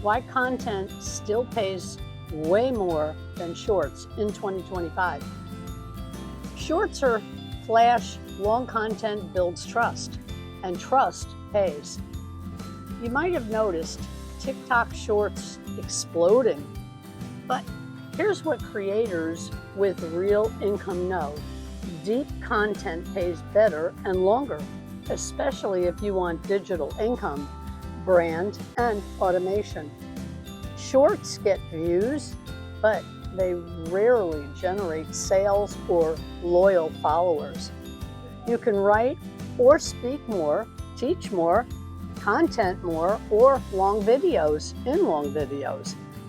why content still pays way more than shorts in 2025. Shorts are flash, long content builds trust, and trust pays. You might have noticed TikTok shorts exploding, but here's what creators with real income know. Deep content pays better and longer, especially if you want digital income, brand, and automation. Shorts get views, but they rarely generate sales or loyal followers. You can write or speak more, teach more, content more, or long videos,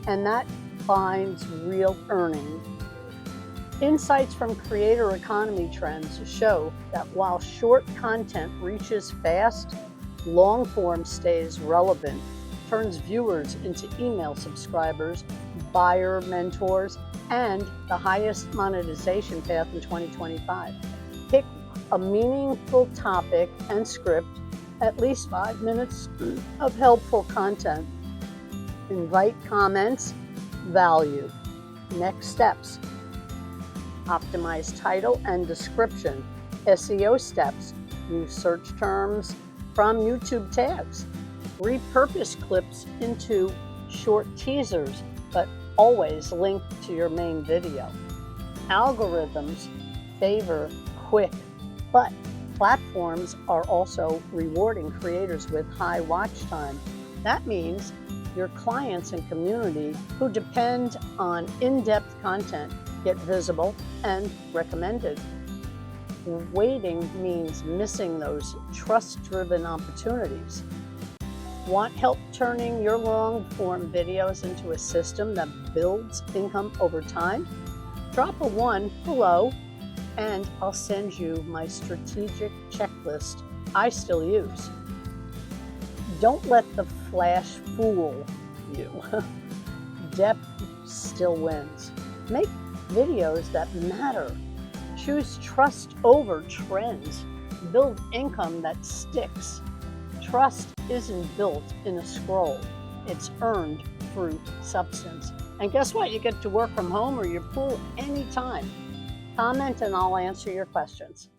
and that finds real earning. Insights from creator economy trends show that while short content reaches fast, long form stays relevant, turns viewers into email subscribers, buyer mentors, and the highest monetization path in 2025. Pick a meaningful topic and script, at least 5 minutes of helpful content. Invite comments, value. Next steps: optimize title and description. SEO steps: use search terms from YouTube tags. Repurpose clips into short teasers, but always link to your main video. Algorithms favor quick, but platforms are also rewarding creators with high watch time. That means your clients and community who depend on in-depth content get visible and recommended. Waiting means missing those trust-driven opportunities. Want help turning your long-form videos into a system that builds income over time? Drop a 1 below and I'll send you my strategic checklist I still use. Don't let the flash fool you. Depth still wins. Make videos that matter. Choose trust over trends. Build income that sticks. Trust isn't built in a scroll. It's earned through substance. And guess what? You get to work from home or your pool anytime. Comment and I'll answer your questions.